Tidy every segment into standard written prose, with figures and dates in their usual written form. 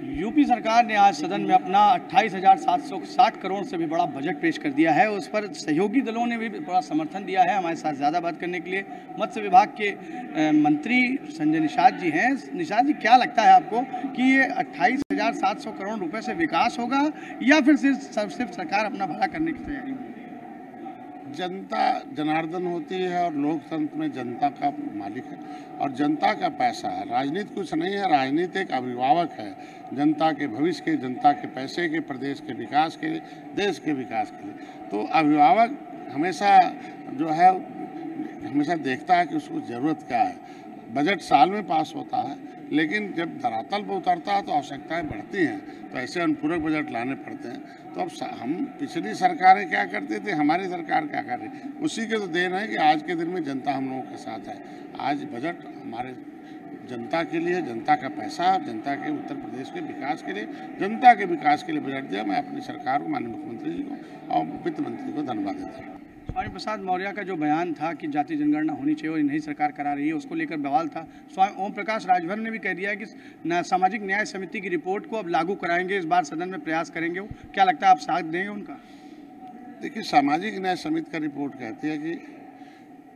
UP सरकार ने आज सदन में अपना 28,760 करोड़ से भी बड़ा बजट पेश कर दिया है। उस पर सहयोगी दलों ने भी बड़ा समर्थन दिया है। हमारे साथ ज़्यादा बात करने के लिए मत्स्य विभाग के मंत्री संजय निषाद जी हैं। निषाद जी, क्या लगता है आपको कि ये 28,700 करोड़ रुपए से विकास होगा या फिर सिर्फ सरकार अपना भला करने की तैयारी में? जनता जनार्दन होती है और लोकतंत्र में जनता का मालिक है और जनता का पैसा है। राजनीति कुछ नहीं है, राजनीति एक अभिभावक है जनता के भविष्य के, जनता के पैसे के, प्रदेश के विकास के लिए, देश के विकास के लिए। तो अभिभावक हमेशा जो है हमेशा देखता है कि उसको ज़रूरत क्या है। बजट साल में पास होता है, लेकिन जब धरातल पर उतरता है तो आवश्यकताएं बढ़ती हैं, तो ऐसे अनुपूरक बजट लाने पड़ते हैं। तो अब हम पिछली सरकारें क्या करते थे, हमारी सरकार क्या कर रही, उसी के तो देन है कि आज के दिन में जनता हम लोगों के साथ है। आज बजट हमारे जनता के लिए, जनता का पैसा, जनता के उत्तर प्रदेश के विकास के लिए, जनता के विकास के लिए बजट दिया। मैं अपनी सरकार को, माननीय मुख्यमंत्री जी को और वित्त मंत्री को धन्यवाद देता हूँ। स्वामी प्रसाद मौर्य का जो बयान था कि जाति जनगणना होनी चाहिए और नई सरकार करा रही है, उसको लेकर बवाल था। स्वामी ओम प्रकाश राजभर ने भी कह दिया है कि सामाजिक न्याय समिति की रिपोर्ट को अब लागू कराएंगे, इस बार सदन में प्रयास करेंगे। वो क्या लगता है, आप साथ देंगे उनका? देखिए, सामाजिक न्याय समिति का रिपोर्ट कहती है कि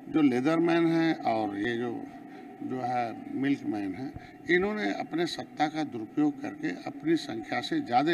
जो लेदरमैन है और ये जो है मिल्कमैन है, इन्होंने अपने सत्ता का दुरुपयोग करके अपनी संख्या से ज़्यादा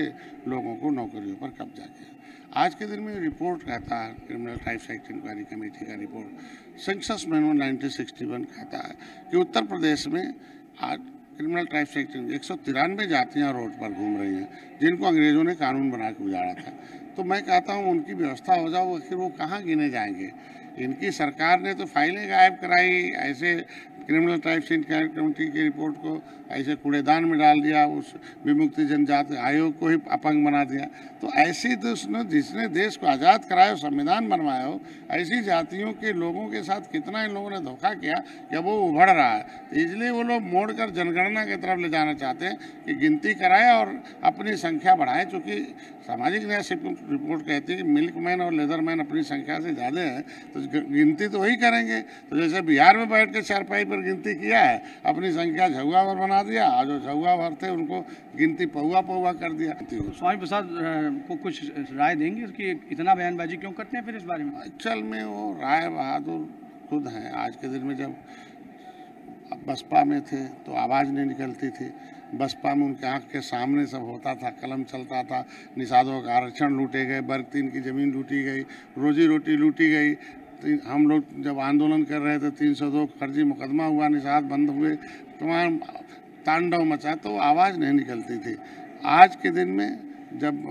लोगों को नौकरियों पर कब्जा किया। आज के दिन में रिपोर्ट कहता है, criminal types act inquiry committee का रिपोर्ट, सेंसस मेमो 1961 कहता है कि उत्तर प्रदेश में आज क्रिमिनल टाइप्स एक्ट 193 जातियाँ रोड पर घूम रही हैं, जिनको अंग्रेजों ने कानून बना के उजाड़ा था। तो मैं कहता हूँ उनकी व्यवस्था हो जाओ, फिर वो कहाँ गिने जाएंगे। इनकी सरकार ने तो फाइलें गायब कराई, ऐसे क्रिमिनल टाइप्स इंक्वायरी कमेटी की रिपोर्ट को ऐसे कूड़ेदान में डाल दिया, उस विमुक्ति जनजाति आयोग को ही अपंग बना दिया। तो ऐसी तो जिसने देश को आज़ाद कराया, संविधान बनवाया हो, ऐसी जातियों के लोगों के साथ कितना इन लोगों ने धोखा किया कि वो उभर रहा है। तो इसलिए वो लोग मोड़कर जनगणना की तरफ ले जाना चाहते हैं कि गिनती कराएं और अपनी संख्या बढ़ाएं। चूँकि सामाजिक न्याय रिपोर्ट कहती है कि मिल्कमैन और लेदरमैन अपनी संख्या से ज़्यादा है, तो गिनती तो वही करेंगे। तो जैसे बिहार में बैठ के चारपाई पर गिनती किया है, अपनी संख्या झुआ पर बना दिया, और जो झुआ भर थे उनको गिनती पौआ कर दिया। स्वामी प्रसाद को कुछ राय देंगे कि इतना बयानबाजी क्यों करते हैं फिर इस बारे में? एक्चुअल में वो राय बहादुर खुद हैं। आज के दिन में जब बसपा में थे तो आवाज़ नहीं निकलती थी। बसपा में उनके आँख के सामने सब होता था, कलम चलता था, निषादों का आरक्षण लूटे गए, वर्ग 3 की ज़मीन लूटी गई, रोजी रोटी लूटी गई। हम लोग जब आंदोलन कर रहे थे 302 फर्जी मुकदमा हुआ, निषाद बंद हुए, तमाम तांडव मचा, तो आवाज़ नहीं निकलती थी। आज के दिन में जब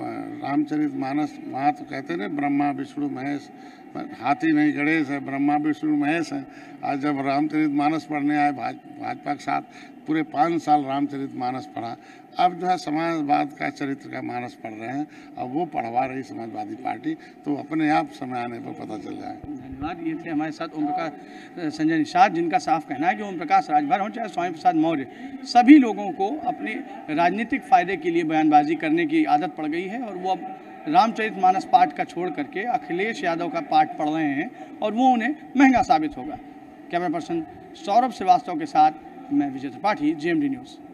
रामचरितमानस, वहाँ तो कहते हैं ब्रह्मा विष्णु महेश, हाथी नहीं गणेश है, ब्रह्मा विष्णु महेश है। आज जब रामचरितमानस पढ़ने आए भाजपा के साथ, पूरे 5 साल रामचरितमानस पढ़ा। अब जो है समाजवाद का चरित्र का मानस पढ़ रहे हैं, अब वो पढ़वा रही समाजवादी पार्टी, तो अपने आप समय आने पर पता चल जाए। धन्यवाद। ये थे हमारे साथ ओम प्रकाश संजय निषाद, जिनका साफ कहना है कि ओम प्रकाश राजभर हो चाहे स्वामी प्रसाद मौर्य, सभी लोगों को अपने राजनीतिक फायदे के लिए बयानबाजी करने की आदत पड़ गई है और वो अब रामचरितमानस पाठ का छोड़ करके अखिलेश यादव का पाठ पढ़ रहे हैं और वो उन्हें महंगा साबित होगा। कैमरा पर्सन सौरभ श्रीवास्तव के साथ मैं विजय त्रिपाठी, GMD न्यूज़।